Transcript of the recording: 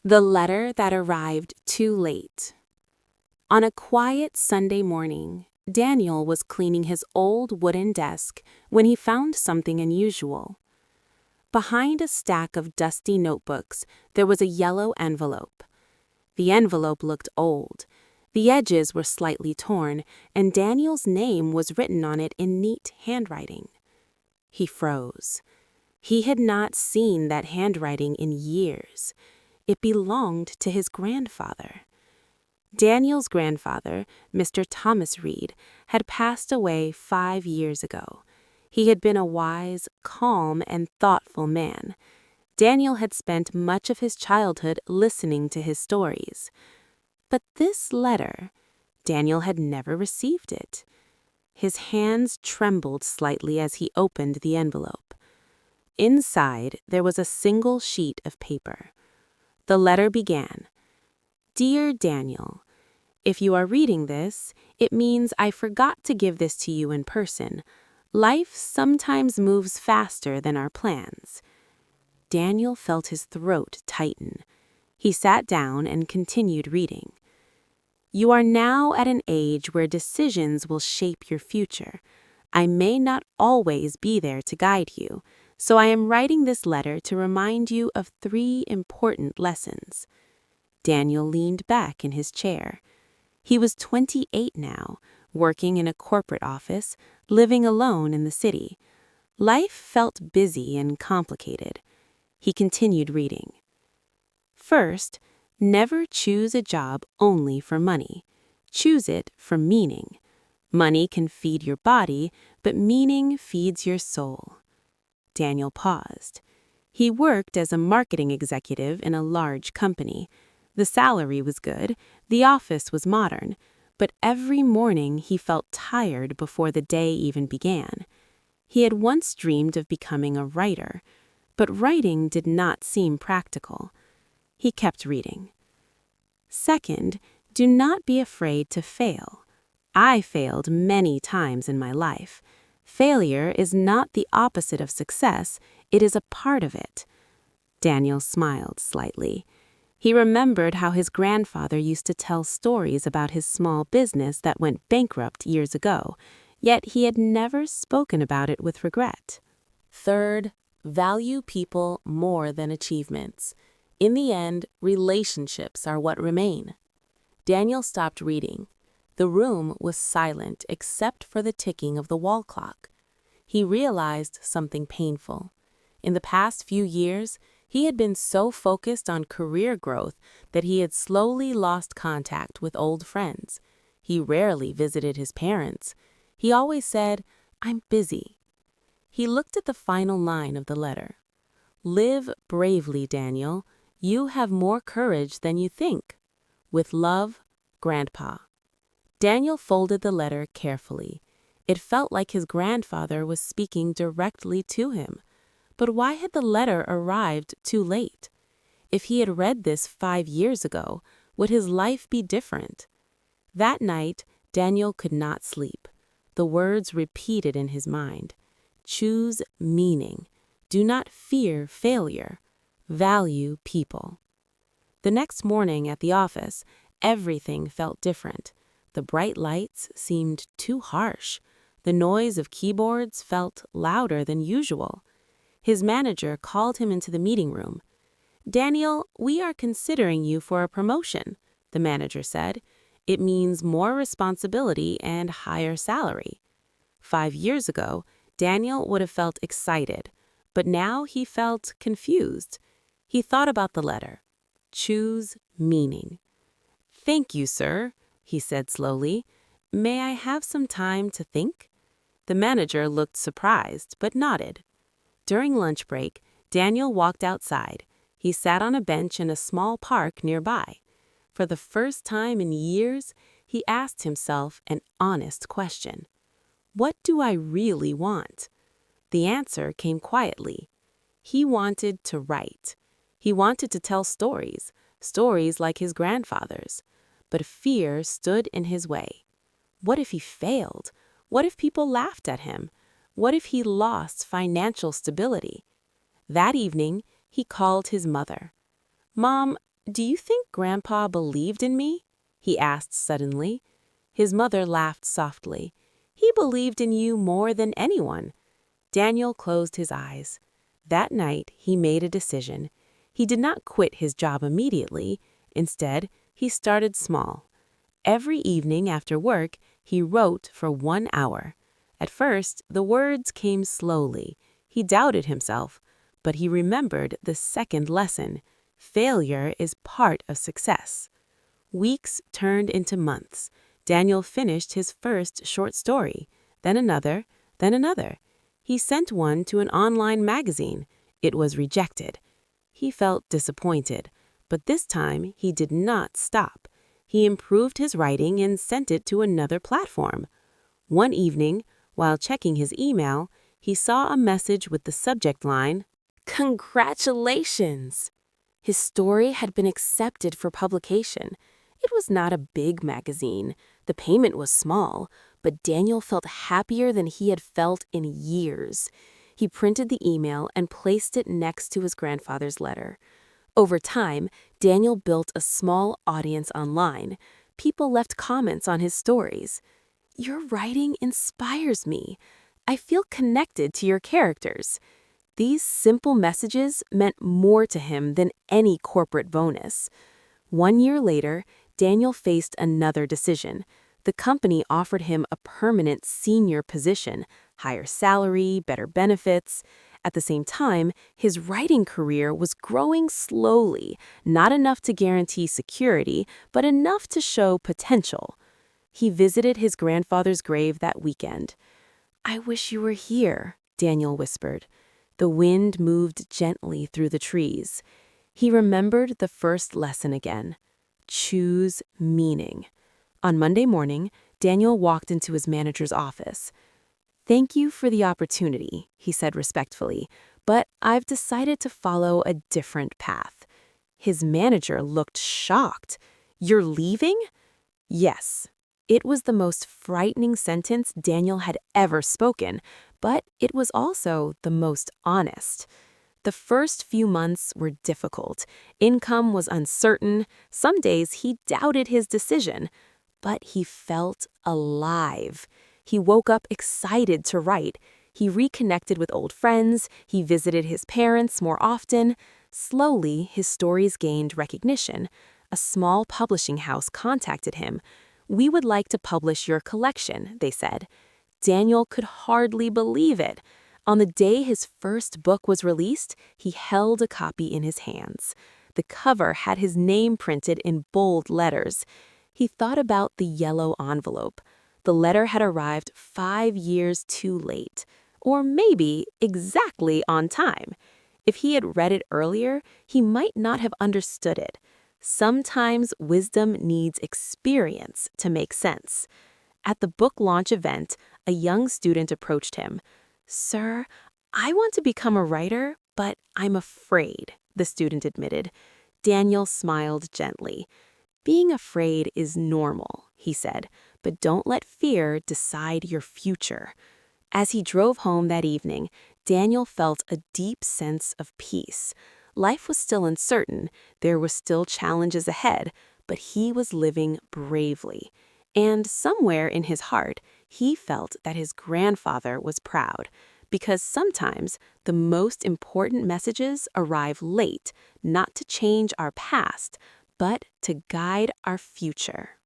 The letter that arrived too late. On a quiet Sunday morning, Daniel was cleaning his old wooden desk when he found something unusual. Behind a stack of dusty notebooks, there was a yellow envelope. The envelope looked old. The edges were slightly torn, and Daniel's name was written on it in neat handwriting. He froze. He had not seen that handwriting in years. It belonged to his grandfather. Daniel's grandfather, Mr. Thomas Reed, had passed away 5 years ago. He had been a wise, calm, and thoughtful man. Daniel had spent much of his childhood listening to his stories. But this letter, Daniel had never received it. His hands trembled slightly as he opened the envelope. Inside, there was a single sheet of paper. The letter began, "Dear Daniel, if you are reading this, it means I forgot to give this to you in person. Life sometimes moves faster than our plans." Daniel felt his throat tighten. He sat down and continued reading. "You are now at an age where decisions will shape your future. I may not always be there to guide you, so I am writing this letter to remind you of 3 important lessons." Daniel leaned back in his chair. He was 28 now, working in a corporate office, living alone in the city. Life felt busy and complicated. He continued reading. "First, never choose a job only for money. Choose it for meaning. Money can feed your body, but meaning feeds your soul." Daniel paused. He worked as a marketing executive in a large company. The salary was good, the office was modern, but every morning he felt tired before the day even began. He had once dreamed of becoming a writer, but writing did not seem practical. He kept reading. "Second, do not be afraid to fail. I failed many times in my life. Failure is not the opposite of success, it is a part of it." Daniel smiled slightly. He remembered how his grandfather used to tell stories about his small business that went bankrupt years ago, yet he had never spoken about it with regret. Third, value people more than achievements. In the end, relationships are what remain. Daniel stopped reading. The room was silent except for the ticking of the wall clock. He realized something painful. In the past few years, he had been so focused on career growth that he had slowly lost contact with old friends. He rarely visited his parents. He always said, "I'm busy." He looked at the final line of the letter. "Live bravely, Daniel. You have more courage than you think. With love, Grandpa." Daniel folded the letter carefully. It felt like his grandfather was speaking directly to him. But why had the letter arrived too late? If he had read this 5 years ago, would his life be different? That night, Daniel could not sleep. The words repeated in his mind. Choose meaning. Do not fear failure. Value people. The next morning at the office, everything felt different. The bright lights seemed too harsh. The noise of keyboards felt louder than usual. His manager called him into the meeting room. "Daniel, we are considering you for a promotion," the manager said. "It means more responsibility and higher salary." 5 years ago, Daniel would have felt excited, but now he felt confused. He thought about the letter. Choose meaning. "Thank you, sir," he said slowly. "May I have some time to think?" The manager looked surprised, but nodded. During lunch break, Daniel walked outside. He sat on a bench in a small park nearby. For the first time in years, he asked himself an honest question. What do I really want? The answer came quietly. He wanted to write. He wanted to tell stories, stories like his grandfather's. But fear stood in his way. What if he failed? What if people laughed at him? What if he lost financial stability? That evening, he called his mother. "Mom, Do you think Grandpa believed in me? He asked suddenly. His mother laughed softly. He believed in you more than anyone. Daniel closed his eyes. That night, he made a decision. He did not quit his job immediately. Instead, he started small. Every evening after work, he wrote for 1 hour. At first, the words came slowly. He doubted himself, but he remembered the second lesson. Failure is part of success. Weeks turned into months. Daniel finished his first short story, then another, then another. He sent one to an online magazine. It was rejected. He felt disappointed, but this time he did not stop. He improved his writing and sent it to another platform. One evening, while checking his email, he saw a message with the subject line, "Congratulations!" His story had been accepted for publication. It was not a big magazine. The payment was small, but Daniel felt happier than he had felt in years. He printed the email and placed it next to his grandfather's letter. Over time, Daniel built a small audience online. People left comments on his stories. "Your writing inspires me. I feel connected to your characters." These simple messages meant more to him than any corporate bonus. 1 year later, Daniel faced another decision. The company offered him a permanent senior position, higher salary, better benefits. At the same time, his writing career was growing slowly, not enough to guarantee security, but enough to show potential. He visited his grandfather's grave that weekend. "I wish you were here," Daniel whispered. The wind moved gently through the trees. He remembered the first lesson again. Choose meaning. On Monday morning, Daniel walked into his manager's office. "Thank you for the opportunity," he said respectfully, "but I've decided to follow a different path." His manager looked shocked. "You're leaving?" "Yes." It was the most frightening sentence Daniel had ever spoken, but it was also the most honest. The first few months were difficult. Income was uncertain. Some days he doubted his decision, but he felt alive. He woke up excited to write. He reconnected with old friends. He visited his parents more often. Slowly, his stories gained recognition. A small publishing house contacted him. "We would like to publish your collection," they said. Daniel could hardly believe it. On the day his first book was released, he held a copy in his hands. The cover had his name printed in bold letters. He thought about the yellow envelope. The letter had arrived 5 years too late, or maybe exactly on time. If he had read it earlier, he might not have understood it. Sometimes wisdom needs experience to make sense. At the book launch event, a young student approached him. "Sir, I want to become a writer, but I'm afraid," the student admitted. Daniel smiled gently. "Being afraid is normal," he said, "but don't let fear decide your future." As he drove home that evening, Daniel felt a deep sense of peace. Life was still uncertain, there were still challenges ahead, but he was living bravely. And somewhere in his heart, he felt that his grandfather was proud, because sometimes the most important messages arrive late, not to change our past, but to guide our future.